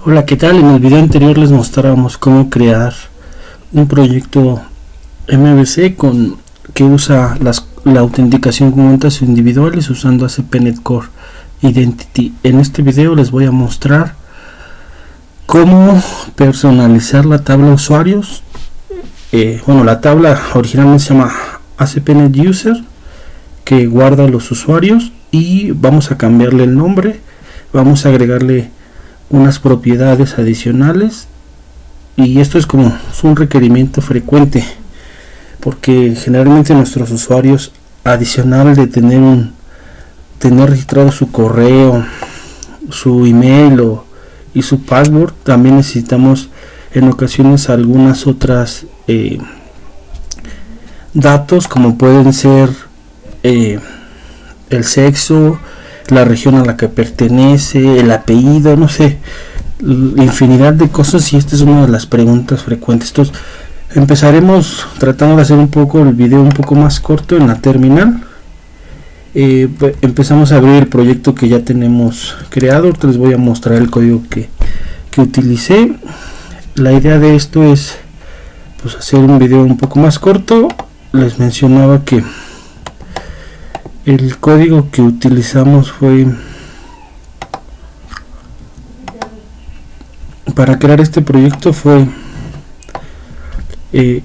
Hola, ¿qué tal? En el video anterior les mostramos cómo crear un proyecto MVC que usa la autenticación con cuentas individuales usando ASP.NET Core Identity. En este video les voy a mostrar cómo personalizar la tabla usuarios. La tabla originalmente se llama ASP.NET User, que guarda los usuarios, y vamos a cambiarle el nombre, vamos a agregarle unas propiedades adicionales, y esto es un requerimiento frecuente porque generalmente nuestros usuarios, adicional de tener registrado su correo, su email y su password, también necesitamos en ocasiones algunas otras datos, como pueden ser el sexo, la región a la que pertenece, el apellido, no sé, infinidad de cosas, y esta es una de las preguntas frecuentes. Entonces empezaremos tratando de hacer el video un poco más corto en la terminal. Empezamos a abrir el proyecto que ya tenemos creado. Les voy a mostrar el código que utilicé. La idea de esto es hacer un video un poco más corto. Les mencionaba que el código que utilizamos fue para crear este proyecto, fue que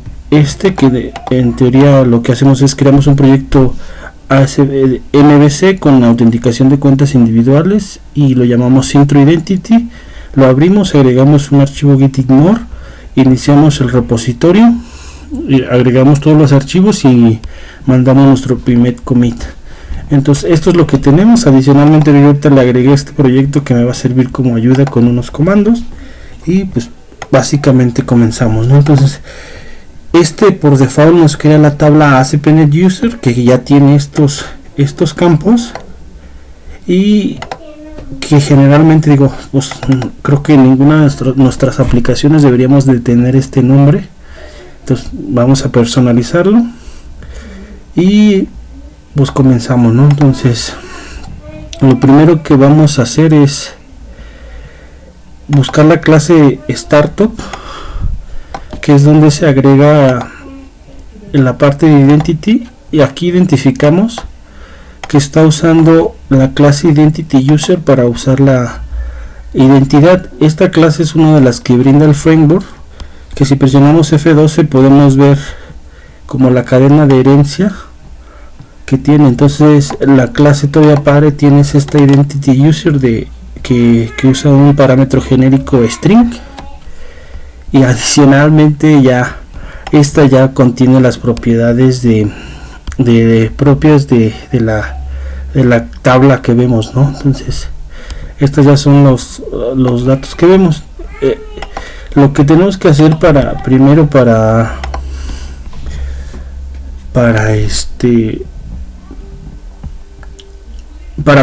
en teoría lo que hacemos es creamos un proyecto MVC con autenticación de cuentas individuales y lo llamamos Intro Identity. Lo abrimos, agregamos un archivo gitignore, iniciamos el repositorio, agregamos todos los archivos y mandamos nuestro primer commit. Entonces esto es lo que tenemos. Adicionalmente ahorita le agregué este proyecto que me va a servir como ayuda con unos comandos, y básicamente comenzamos, ¿no? Entonces por default nos crea la tabla ASP.NET User, que ya tiene estos campos, y que generalmente creo que ninguna de nuestras aplicaciones deberíamos de tener este nombre. Entonces vamos a personalizarlo y comenzamos, ¿no? Entonces lo primero que vamos a hacer es buscar la clase Startup, que es donde se agrega en la parte de Identity, y aquí identificamos que está usando la clase Identity User para usar la identidad. Esta clase es una de las que brinda el framework, que si presionamos F12 podemos ver como la cadena de herencia que tiene. Entonces la clase todavía tienes esta Identity User que usa un parámetro genérico string, y adicionalmente esta ya contiene las propiedades propias de la tabla que vemos, ¿no? Entonces estos ya son los datos que vemos. Lo que tenemos que hacer primero para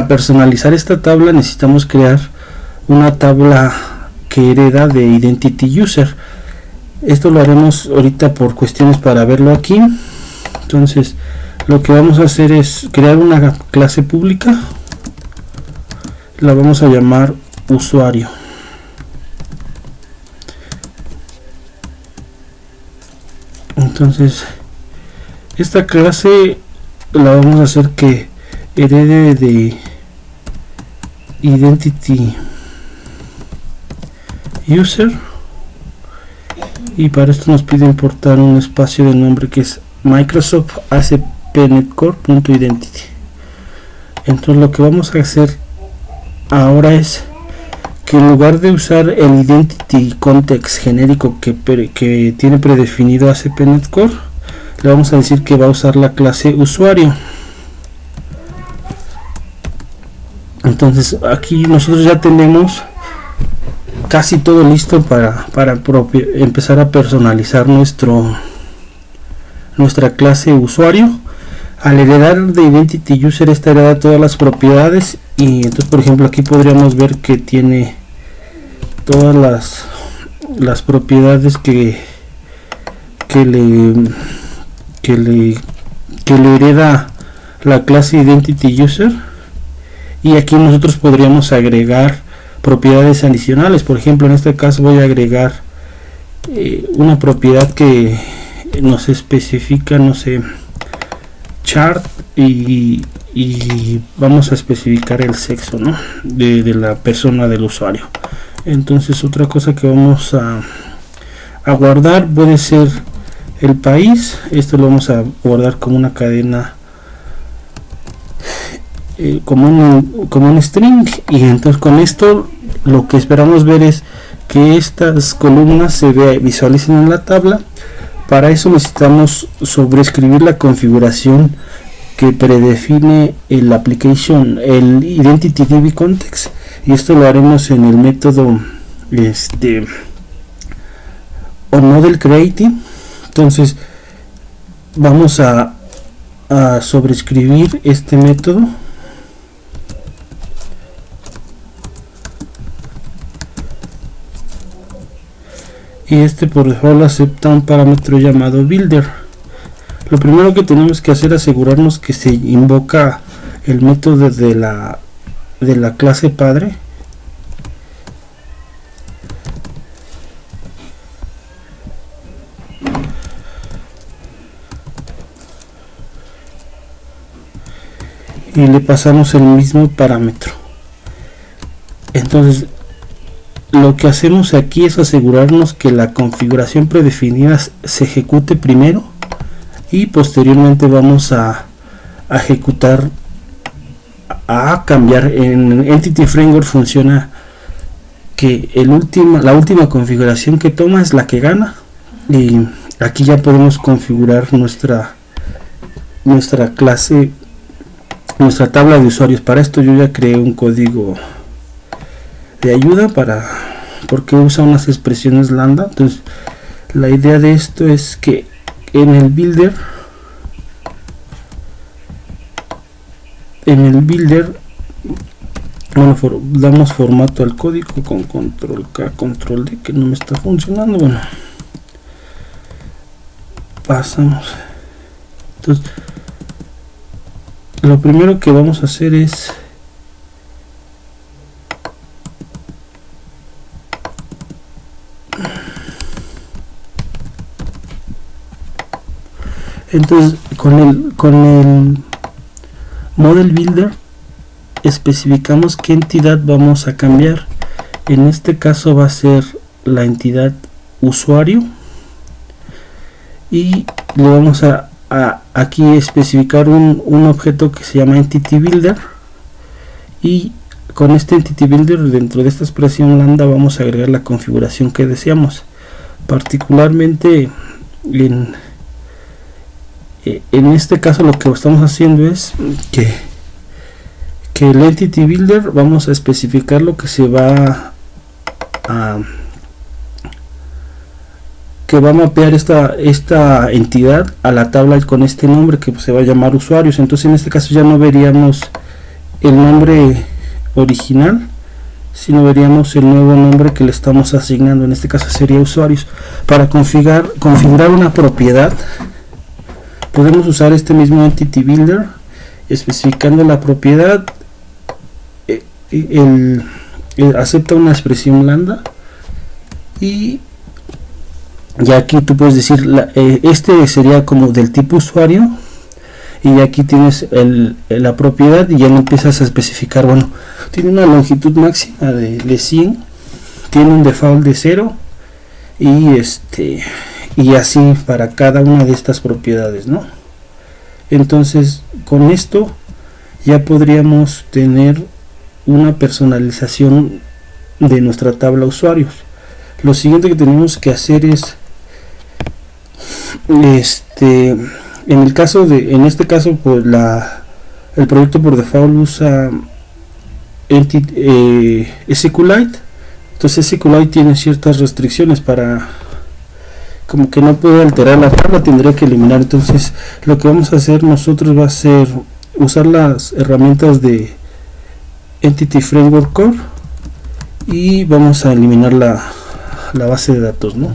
personalizar esta tabla, necesitamos crear una tabla que hereda de Identity User. Esto lo haremos ahorita por cuestiones para verlo aquí. Entonces lo que vamos a hacer es crear una clase pública, la vamos a llamar usuario. Entonces esta clase la vamos a hacer que herede de Identity User, y para esto nos pide importar un espacio de nombre que es Microsoft ASP.NET Core.identity. Entonces lo que vamos a hacer ahora es que en lugar de usar el Identity Context genérico que tiene predefinido ASP.NET Core, le vamos a decir que va a usar la clase usuario. Entonces aquí nosotros ya tenemos casi todo listo para empezar a personalizar nuestra clase usuario. Al heredar de Identity User, esta hereda todas las propiedades, y entonces por ejemplo aquí podríamos ver que tiene todas las propiedades que le hereda la clase Identity User. Y aquí nosotros podríamos agregar propiedades adicionales. Por ejemplo, en este caso voy a agregar una propiedad que nos especifica, no sé, chart, y vamos a especificar el sexo, ¿no?, de la persona, del usuario. Entonces otra cosa que vamos a guardar puede ser el país. Esto lo vamos a guardar como una cadena, como un string, y entonces con esto lo que esperamos ver es que estas columnas se visualicen en la tabla. Para eso necesitamos sobreescribir la configuración que predefine el application, el identity DB context, y esto lo haremos en el método onModel creating. Entonces vamos a sobreescribir este método, y por default acepta un parámetro llamado builder. Lo primero que tenemos que hacer es asegurarnos que se invoca el método de la clase padre. Y le pasamos el mismo parámetro. Entonces lo que hacemos aquí es asegurarnos que la configuración predefinida se ejecute primero, y posteriormente vamos a ejecutar, a cambiar. En Entity Framework funciona que la última configuración que toma es la que gana, y aquí ya podemos configurar nuestra clase, nuestra tabla de usuarios. Para esto yo ya creé un código de ayuda porque usa unas expresiones lambda. Entonces la idea de esto es que en el builder damos formato al código con control K, control D, que no me está funcionando. Bueno, pasamos. Entonces lo primero que vamos a hacer es con el model builder especificamos qué entidad vamos a cambiar. En este caso va a ser la entidad usuario, y le vamos a aquí especificar un objeto que se llama entity builder, y con este entity builder, dentro de esta expresión lambda, vamos a agregar la configuración que deseamos. Particularmente en este caso lo que estamos haciendo es que el entity builder vamos a especificar lo que se va a mapear esta entidad a la tabla con este nombre que se va a llamar usuarios. Entonces en este caso ya no veríamos el nombre original, sino veríamos el nuevo nombre que le estamos asignando. En este caso sería usuarios. Para configurar una propiedad podemos usar este mismo entity builder, especificando la propiedad. Acepta una expresión lambda, y aquí tú puedes decir este sería como del tipo usuario, y aquí tienes la propiedad, y ya no empiezas a especificar. Bueno, tiene una longitud máxima de 100, tiene un default de 0, y así para cada una de estas propiedades, ¿no? Entonces con esto ya podríamos tener una personalización de nuestra tabla usuarios. Lo siguiente que tenemos que hacer es en este caso pues el proyecto por default usa SQLite. Entonces SQLite tiene ciertas restricciones, como que no puede alterar la tabla, tendría que eliminar. Entonces lo que vamos a hacer nosotros va a ser usar las herramientas de Entity Framework Core, y vamos a eliminar la base de datos, ¿no?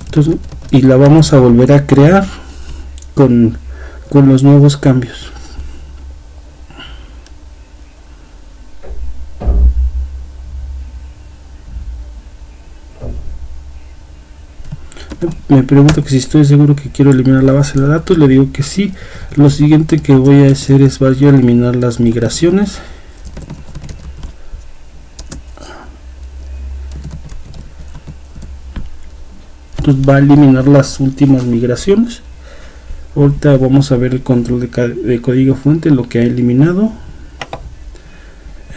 Entonces, y la vamos a volver a crear con los nuevos cambios. Me pregunto que si estoy seguro que quiero eliminar la base de datos. Le digo que sí. Lo siguiente que voy a hacer es voy a eliminar las migraciones. Entonces va a eliminar las últimas migraciones. Ahorita vamos a ver el control de código fuente, lo que ha eliminado.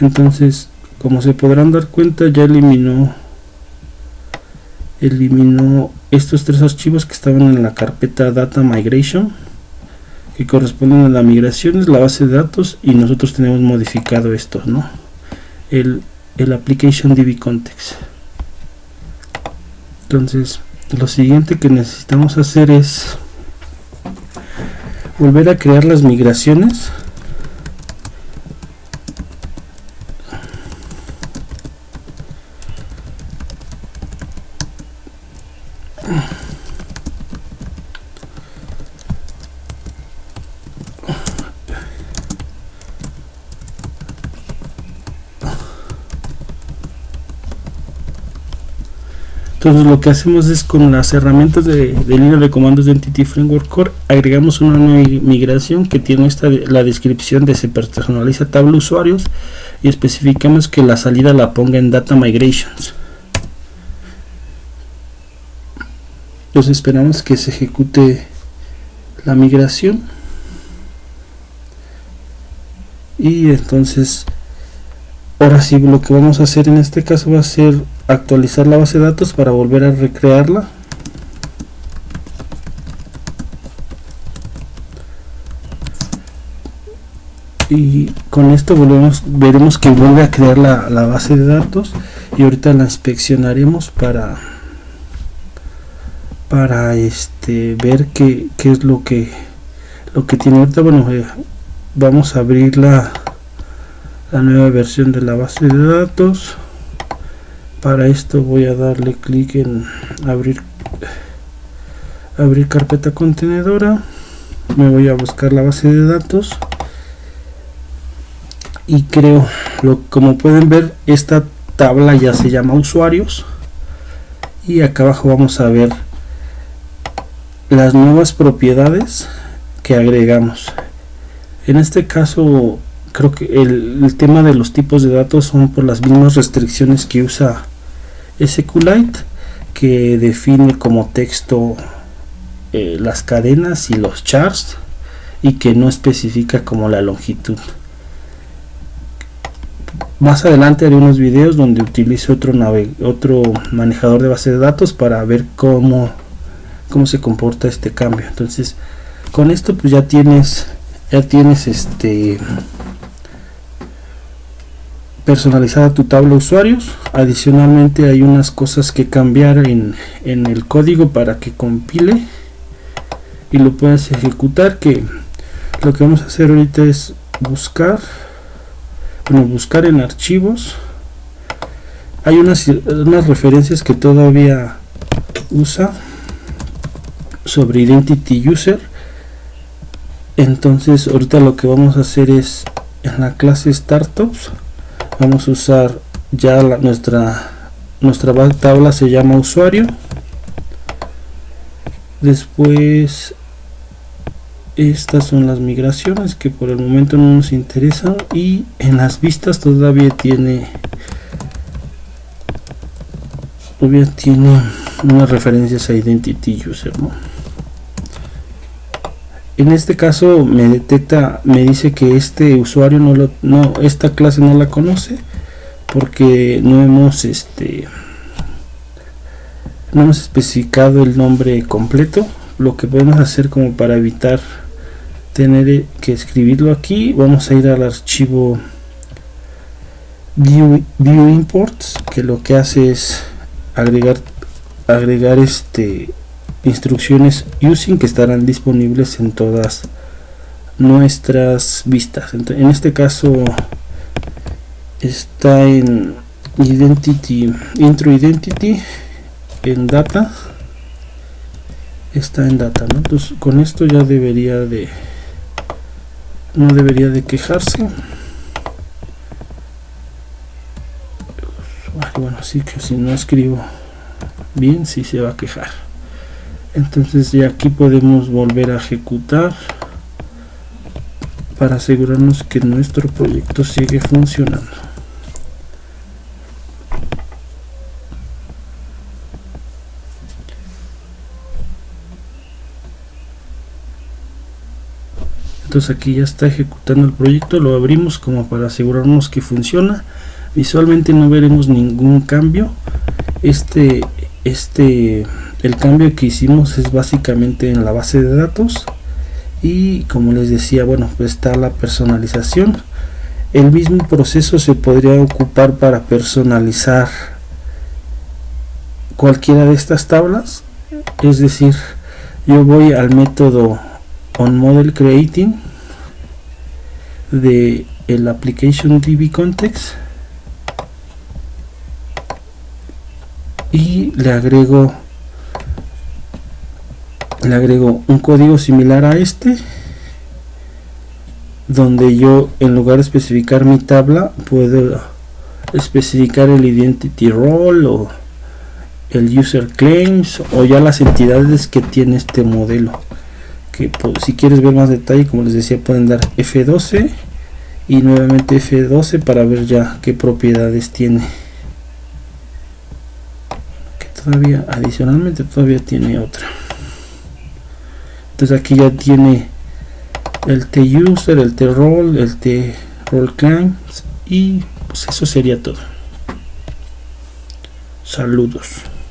Entonces, como se podrán dar cuenta, ya eliminó estos 3 archivos que estaban en la carpeta Data Migration, que corresponden a la migración, la base de datos, y nosotros tenemos modificado estos, ¿no? El Application DB Context. Entonces, lo siguiente que necesitamos hacer es volver a crear las migraciones. Entonces lo que hacemos es, con las herramientas de línea de comandos de Entity Framework Core, agregamos una nueva migración que tiene la descripción de se personaliza tabla usuarios, y especificamos que la salida la ponga en Data Migrations. Entonces esperamos que se ejecute la migración, y entonces ahora sí lo que vamos a hacer en este caso va a ser actualizar la base de datos para volver a recrearla. Y con esto veremos que vuelve a crear la base de datos, y ahorita la inspeccionaremos para ver qué es lo que tiene ahorita. Bueno, vamos a abrir la nueva versión de la base de datos. Para esto voy a darle clic en abrir carpeta contenedora. Me voy a buscar la base de datos y creo, como pueden ver, esta tabla ya se llama usuarios, y acá abajo vamos a ver las nuevas propiedades que agregamos. En este caso creo que el tema de los tipos de datos son por las mismas restricciones que usa SQLite, que define como texto las cadenas y los charts, y que no especifica como la longitud. Más adelante haré unos videos donde utilizo otro manejador de base de datos para ver cómo se comporta este cambio. Entonces con esto pues ya tienes personalizada tu tabla de usuarios. Adicionalmente hay unas cosas que cambiar en el código para que compile y lo puedas ejecutar, que lo que vamos a hacer ahorita es buscar en archivos. Hay unas referencias que todavía usa sobre Identity User. Entonces ahorita lo que vamos a hacer es, en la clase Startups vamos a usar ya nuestra tabla se llama usuario. Después estas son las migraciones que por el momento no nos interesan, y en las vistas todavía tiene unas referencias a Identity User, ¿no? En este caso me dice que este usuario esta clase no la conoce, porque no hemos especificado el nombre completo. Lo que podemos hacer, como para evitar tener que escribirlo aquí, vamos a ir al archivo view imports, que lo que hace es agregar instrucciones using que estarán disponibles en todas nuestras vistas. En este caso está en intro identity, en data, está en data, ¿no? Entonces con esto ya no debería de quejarse. Bueno, sí, que si no escribo bien sí se va a quejar. Entonces ya aquí podemos volver a ejecutar para asegurarnos que nuestro proyecto sigue funcionando. Entonces aquí ya está ejecutando el proyecto, lo abrimos como para asegurarnos que funciona. Visualmente no veremos ningún cambio. El cambio que hicimos es básicamente en la base de datos, y como les decía, bueno, pues está la personalización. El mismo proceso se podría ocupar para personalizar cualquiera de estas tablas. Es decir, yo voy al método onModelCreating de el application DB context y le agrego un código similar a este, donde yo, en lugar de especificar mi tabla, puedo especificar el identity role o el user claims, o ya las entidades que tiene este modelo, que si quieres ver más detalle, como les decía, pueden dar F12 y nuevamente F12 para ver ya qué propiedades tiene, que todavía adicionalmente tiene otra. Entonces aquí ya tiene el T-User, el T-Role, el T-Role Claims, y pues eso sería todo. Saludos.